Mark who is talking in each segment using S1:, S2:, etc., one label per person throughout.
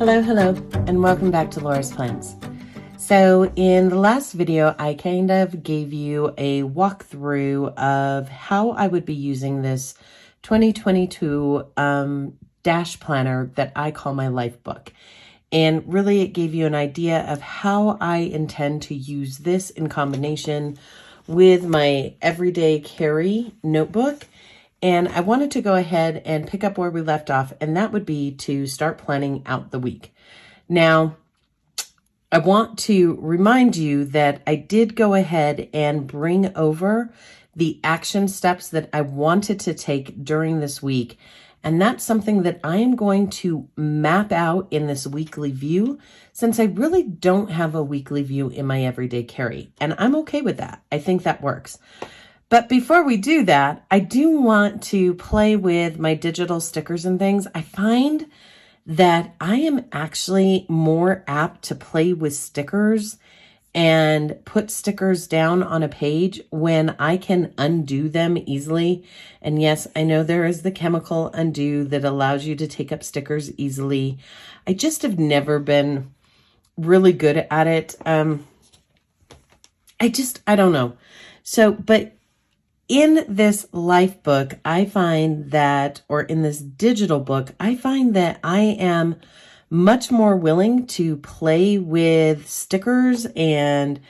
S1: Hello, and welcome back to Laura's Plans. So in the last video, I kind of gave you a walkthrough of how I would be using this 2022 dash planner that I call my life book. And really it gave you an idea of how I intend to use this in combination with my everyday carry notebook. And I wanted to go ahead and pick up where we left off, and that would be to start planning out the week. Now, I want to remind you that I did go ahead and bring over the action steps that I wanted to take during this week. And that's something that I am going to map out in this weekly view, since I really don't have a weekly view in my everyday carry. And I'm okay with that. I think that works. But before we do that, I do want to play with my digital stickers and things. I find that I am actually more apt to play with stickers and put stickers down on a page when I can undo them easily. And yes, I know there is the chemical undo that allows you to take up stickers easily. I just have never been really good at it. I don't know. So, but in this life book, I find that, or in this digital book, I find that I am much more willing to play with stickers and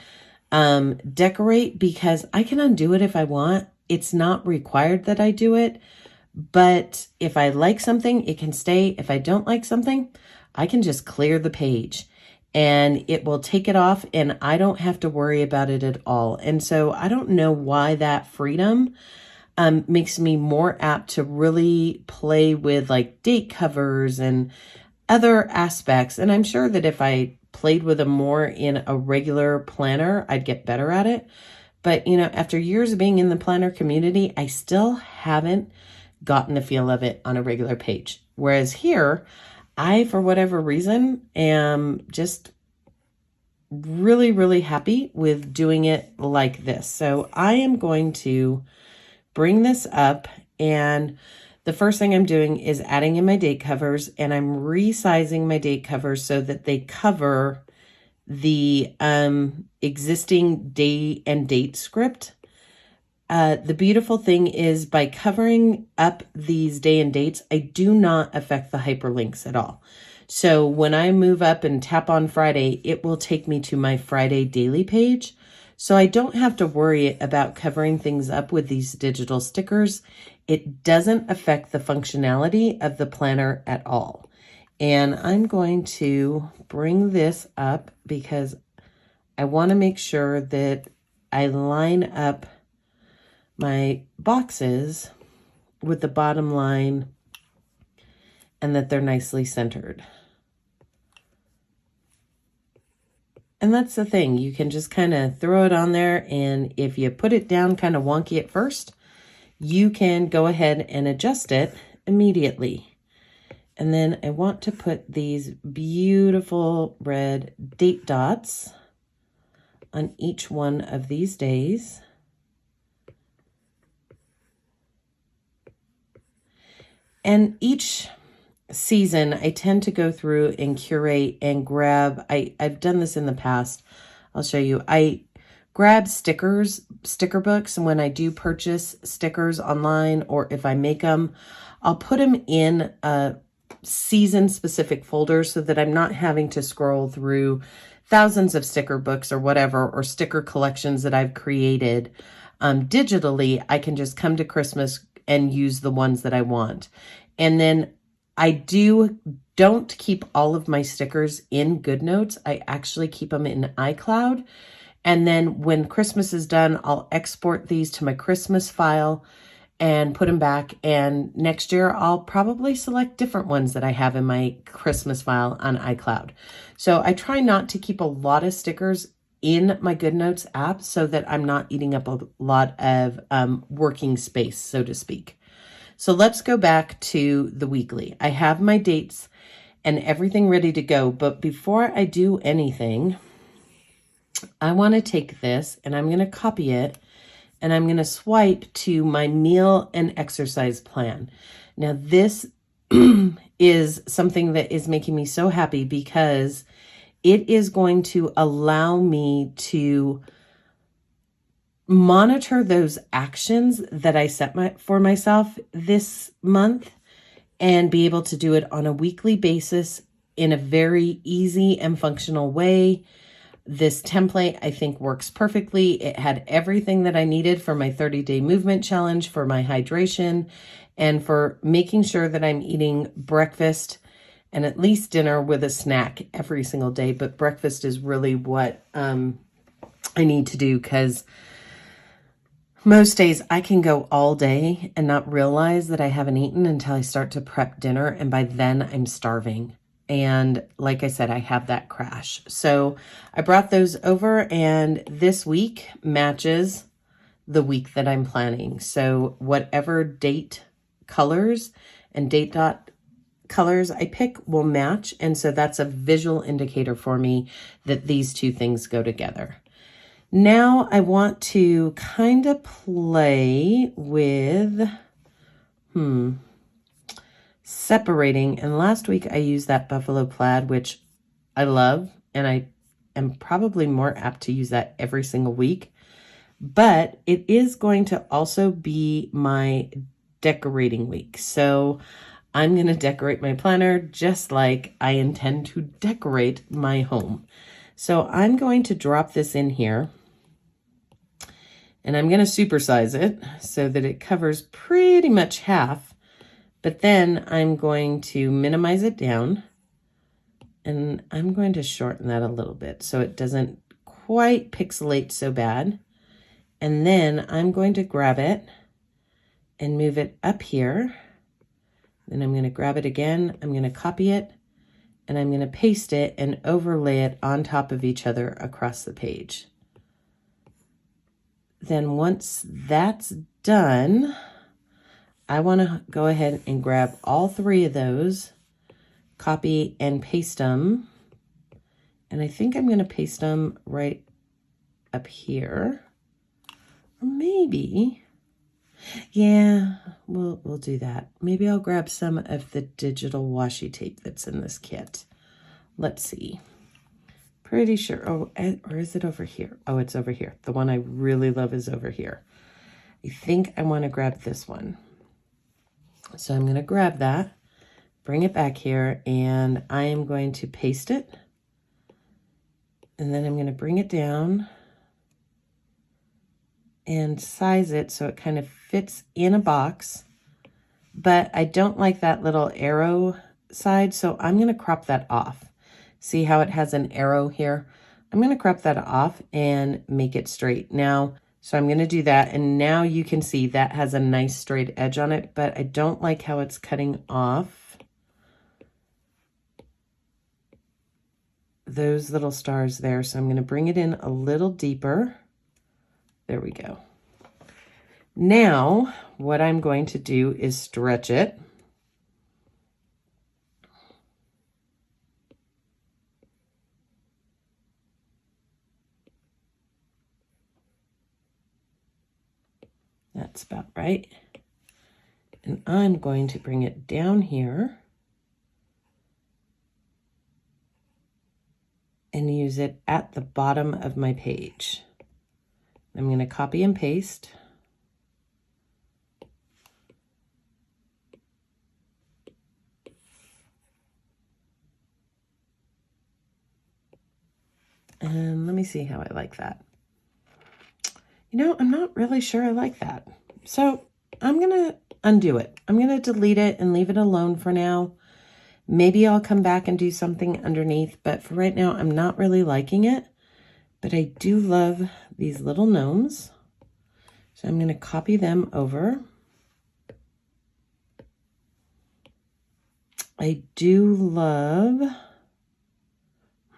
S1: decorate, because I can undo it if I want. It's not required that I do it, but if I like something, it can stay. If I don't like something, I can just clear the page and it will take it off, and I don't have to worry about it at all. And so I don't know why that freedom makes me more apt to really play with like date covers and other aspects. And I'm sure that if I played with them more in a regular planner, I'd get better at it. But, you know, after years of being in the planner community, I still haven't gotten the feel of it on a regular page. Whereas here, I, for whatever reason, am just really, really happy with doing it like this. So I am going to bring this up, and the first thing I'm doing is adding in my date covers, and I'm resizing my date covers so that they cover the existing day and date script. The beautiful thing is, by covering up these day and dates, I do not affect the hyperlinks at all. So when I move up and tap on Friday, it will take me to my Friday daily page. So I don't have to worry about covering things up with these digital stickers. It doesn't affect the functionality of the planner at all. And I'm going to bring this up because I want to make sure that I line up my boxes with the bottom line and that they're nicely centered. And that's the thing, you can just kind of throw it on there, and if you put it down kind of wonky at first, you can go ahead and adjust it immediately. And then I want to put these beautiful red date dots on each one of these days. And each season, I tend to go through and curate and grab, I've done this in the past. I'll show you. I grab sticker books, and when I do purchase stickers online, or if I make them, I'll put them in a season-specific folder so that I'm not having to scroll through thousands of sticker books or whatever, or sticker collections that I've created. Digitally, I can just come to Christmas and use the ones that I want. And then I don't keep all of my stickers in GoodNotes. I actually keep them in iCloud. And then when Christmas is done, I'll export these to my Christmas file and put them back. And next year, I'll probably select different ones that I have in my Christmas file on iCloud. So I try not to keep a lot of stickers in my GoodNotes app so that I'm not eating up a lot of working space, so to speak. So let's go back to the weekly. I have my dates and everything ready to go, but before I do anything, I want to take this and I'm going to copy it, and I'm going to swipe to my meal and exercise plan. Now this is something that is making me so happy because it is going to allow me to monitor those actions that I set for myself this month and be able to do it on a weekly basis in a very easy and functional way. This template, I think, works perfectly. It had everything that I needed for my 30-day movement challenge, for my hydration, and for making sure that I'm eating breakfast and at least dinner with a snack every single day. But breakfast is really what I need to do, because most days I can go all day and not realize that I haven't eaten until I start to prep dinner. And by then I'm starving. And like I said, I have that crash. So I brought those over, and this week matches the week that I'm planning. So whatever date colors and date dot colors I pick will match. And so that's a visual indicator for me that these two things go together. Now I want to kind of play with separating. And last week I used that buffalo plaid, which I love, and I am probably more apt to use that every single week. But it is going to also be my decorating week. So I'm going to decorate my planner just like I intend to decorate my home. So I'm going to drop this in here, and I'm going to supersize it so that it covers pretty much half. But then I'm going to minimize it down, and I'm going to shorten that a little bit so it doesn't quite pixelate so bad. And then I'm going to grab it and move it up here. Then I'm going to grab it again. I'm going to copy it, and I'm going to paste it and overlay it on top of each other across the page. Then once that's done, I want to go ahead and grab all three of those, copy and paste them. And I think I'm going to paste them right up here. Or maybe, yeah, we'll do that. Maybe I'll grab some of the digital washi tape that's in this kit. Let's see. Pretty sure, oh, or is it over here? Oh, it's over here. The one I really love is over here. I think I want to grab this one. So I'm going to grab that, bring it back here, and I am going to paste it. And then I'm going to bring it down and size it so it kind of fits in a box. But I don't like that little arrow side, so I'm going to crop that off. See how it has an arrow here? I'm going to crop that off and make it straight. Now, so I'm going to do that, and now you can see that has a nice straight edge on it, but I don't like how it's cutting off those little stars there. So I'm going to bring it in a little deeper. There we go. Now, what I'm going to do is stretch it. That's about right. And I'm going to bring it down here and use it at the bottom of my page. I'm going to copy and paste. And let me see how I like that. You know, I'm not really sure I like that. So I'm going to undo it. I'm going to delete it and leave it alone for now. Maybe I'll come back and do something underneath, but for right now, I'm not really liking it. But I do love these little gnomes. So I'm going to copy them over. I do love,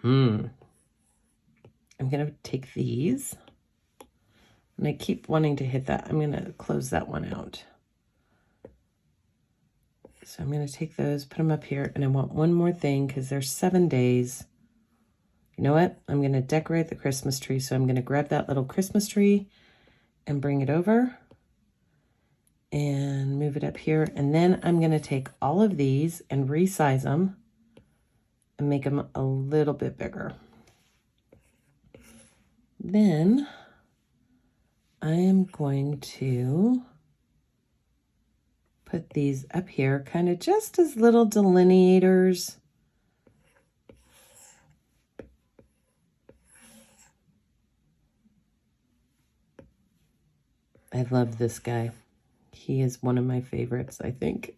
S1: I'm going to take these. And I keep wanting to hit that. I'm going to close that one out. So I'm going to take those, put them up here, and I want one more thing because there's 7 days. You know what? I'm going to decorate the Christmas tree. So I'm going to grab that little Christmas tree and bring it over. and move it up here. And then I'm going to take all of these and resize them and make them a little bit bigger. Then I am going to put these up here kind of just as little delineators. I love this guy. He is one of my favorites, I think.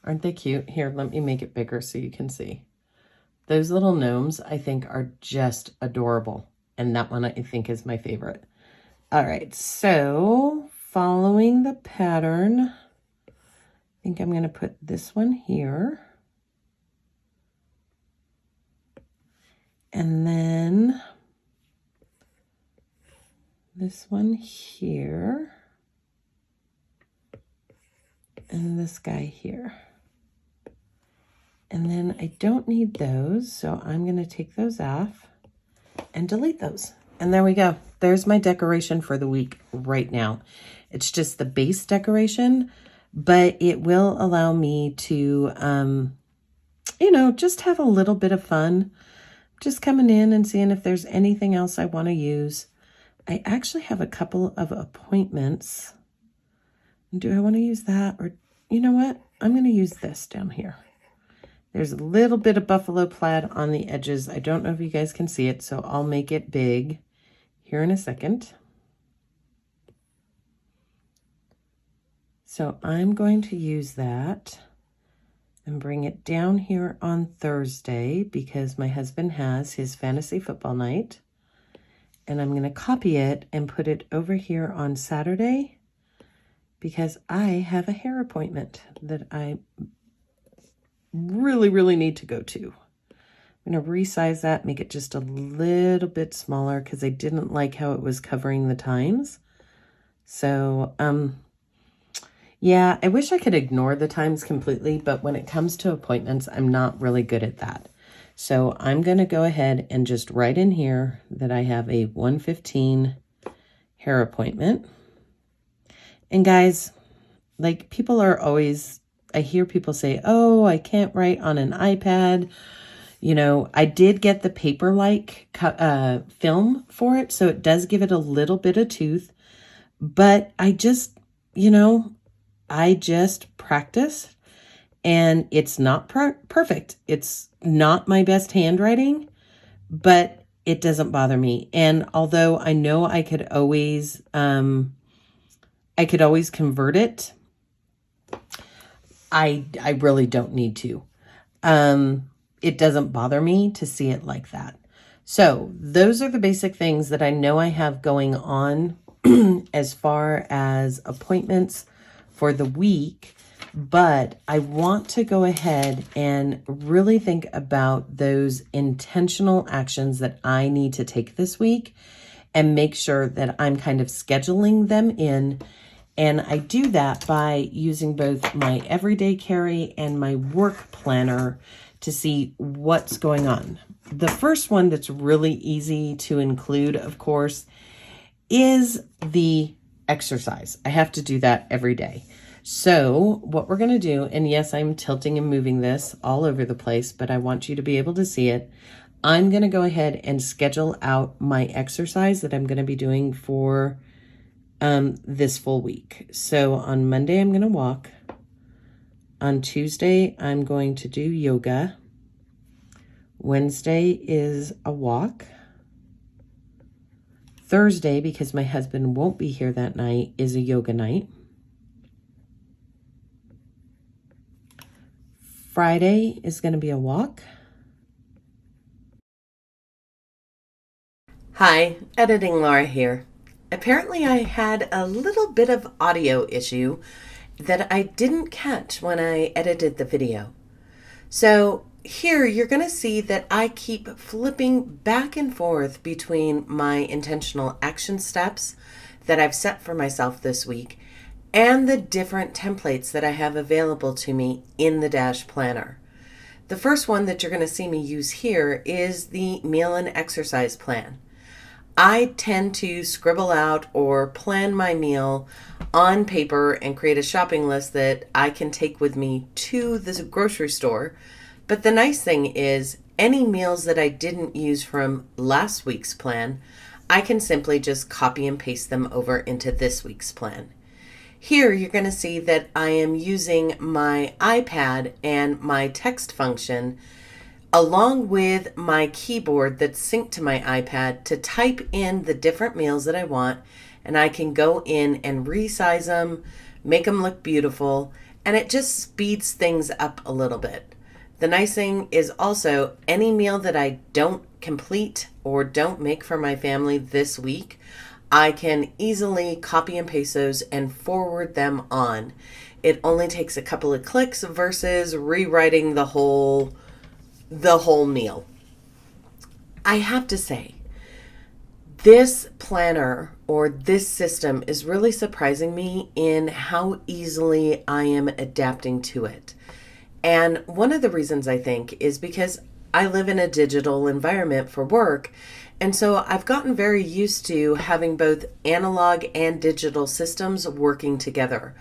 S1: Aren't they cute? Here, let me make it bigger so you can see. Those little gnomes, I think, are just adorable. And that one, I think, is my favorite. All right, so following the pattern, I think I'm going to put this one here. And then this one here. And this guy here. And then I don't need those, so I'm going to take those off and delete those. And there we go. There's my decoration for the week right now. It's just the base decoration, but it will allow me to, you know, just have a little bit of fun. Just coming in and seeing if there's anything else I want to use. I actually have a couple of appointments. Do I want to use that? Or, you know what? I'm going to use this down here. There's a little bit of buffalo plaid on the edges. I don't know if you guys can see it, so I'll make it big here in a second. So I'm going to use that and bring it down here on Thursday because my husband has his fantasy football night. And I'm going to copy it and put it over here on Saturday because I have a hair appointment that I really need to go to. I'm going to resize that, make it just a little bit smaller because I didn't like how it was covering the times. So, yeah, I wish I could ignore the times completely, but when it comes to appointments, I'm not really good at that. So I'm going to go ahead and just write in here that I have a 1:15 hair appointment. And guys, like people are always, I hear people say, oh, I can't write on an iPad. You know, I did get the paper-like film for it, so it does give it a little bit of tooth. But I just, you know, I just practice. And it's not perfect. It's not my best handwriting, but it doesn't bother me. And although I know I could always convert it, I really don't need to. It doesn't bother me to see it like that. So those are the basic things that I know I have going on as far as appointments for the week. But I want to go ahead and really think about those intentional actions that I need to take this week and make sure that I'm kind of scheduling them in. And I do that by using both my everyday carry and my work planner to see what's going on. The first one that's really easy to include, of course, is the exercise. I have to do that every day. So what we're going to do, and yes, I'm tilting and moving this all over the place, but I want you to be able to see it. I'm going to go ahead and schedule out my exercise that I'm going to be doing for this full week. So on Monday, I'm going to walk. On Tuesday, I'm going to do yoga. Wednesday is a walk. Thursday, because my husband won't be here that night, is a yoga night. Friday is going to be a walk. Hi, Editing Laura here. Apparently I had a little bit of audio issue that I didn't catch when I edited the video. So here you're going to see that I keep flipping back and forth between my intentional action steps that I've set for myself this week and the different templates that I have available to me in the Dash Planner. The first one that you're going to see me use here is the meal and exercise plan. I tend to scribble out or plan my meal on paper and create a shopping list that I can take with me to the grocery store. But the nice thing is, any meals that I didn't use from last week's plan, I can simply just copy and paste them over into this week's plan. Here you're going to see that I am using my iPad and my text function along with my keyboard that's synced to my iPad to type in the different meals that I want, and I can go in and resize them, make them look beautiful, and it just speeds things up a little bit. The nice thing is also any meal that I don't complete or don't make for my family this week, I can easily copy and paste those and forward them on. It only takes a couple of clicks versus rewriting the whole meal. I have to say, this planner or this system is really surprising me in how easily I am adapting to it. And one of the reasons I think is because I live in a digital environment for work. And so I've gotten very used to having both analog and digital systems working together.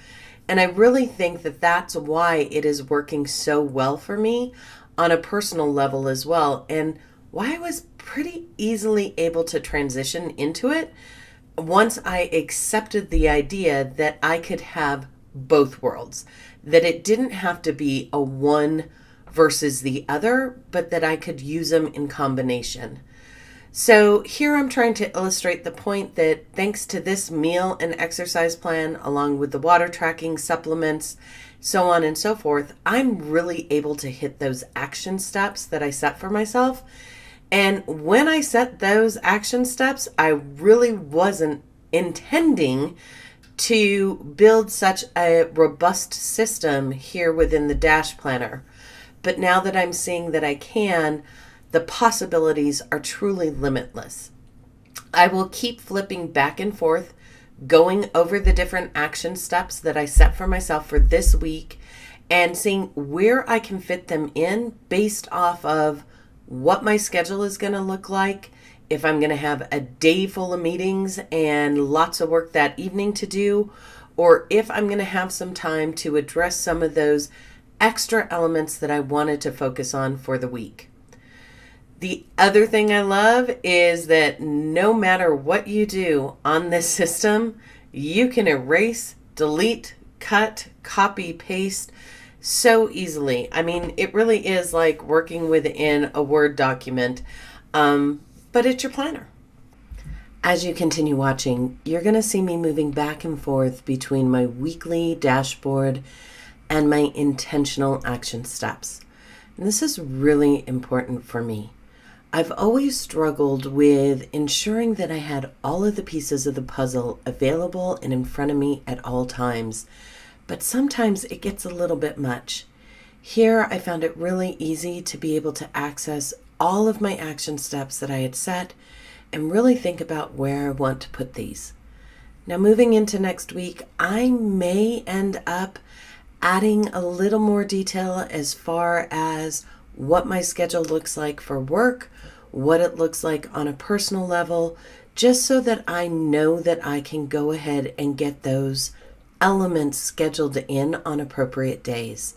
S1: And I really think that that's why it is working so well for me on a personal level as well, and why I was pretty easily able to transition into it once I accepted the idea that I could have both worlds, that it didn't have to be a one versus the other, but that I could use them in combination. So here I'm trying to illustrate the point that thanks to this meal and exercise plan, along with the water tracking, supplements, so on and so forth, I'm really able to hit those action steps that I set for myself. And when I set those action steps, I really wasn't intending to build such a robust system here within the Dash Planner. But now that I'm seeing that I can, the possibilities are truly limitless. I will keep flipping back and forth, going over the different action steps that I set for myself for this week and seeing where I can fit them in based off of what my schedule is going to look like, if I'm going to have a day full of meetings and lots of work that evening to do, or if I'm going to have some time to address some of those extra elements that I wanted to focus on for the week. The other thing I love is that no matter what you do on this system, you can erase, delete, cut, copy, paste so easily. I mean, it really is like working within a Word document, but it's your planner. As you continue watching, you're going to see me moving back and forth between my weekly dashboard and my intentional action steps. And this is really important for me. I've always struggled with ensuring that I had all of the pieces of the puzzle available and in front of me at all times, but sometimes it gets a little bit much. Here, I found it really easy to be able to access all of my action steps that I had set and really think about where I want to put these. Now, moving into next week, I may end up adding a little more detail as far as what my schedule looks like for work, what it looks like on a personal level, just so that I know that I can go ahead and get those elements scheduled in on appropriate days.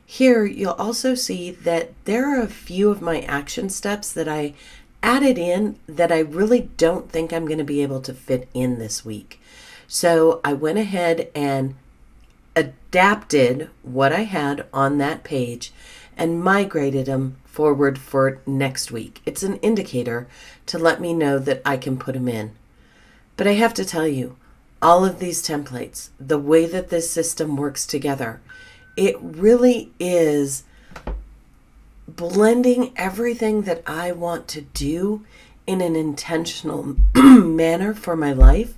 S1: Here, you'll also see that there are a few of my action steps that I added in that I really don't think I'm going to be able to fit in this week. So I went ahead and adapted what I had on that page and migrated them forward for next week. It's an indicator to let me know that I can put them in. But I have to tell you, all of these templates, the way that this system works together, it really is blending everything that I want to do in an intentional manner for my life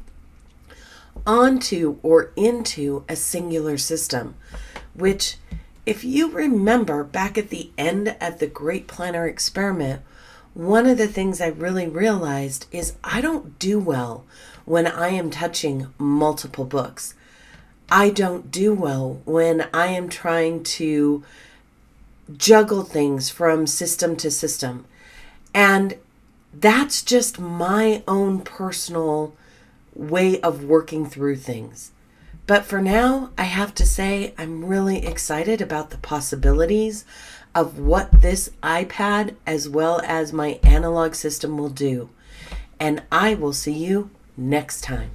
S1: onto or into a singular system, which, if you remember back at the end of the Great Planner Experiment, one of the things I really realized is I don't do well when I am touching multiple books. I don't do well when I am trying to juggle things from system to system. And that's just my own personal way of working through things. But for now, I have to say I'm really excited about the possibilities of what this iPad as well as my analog system will do. And I will see you next time.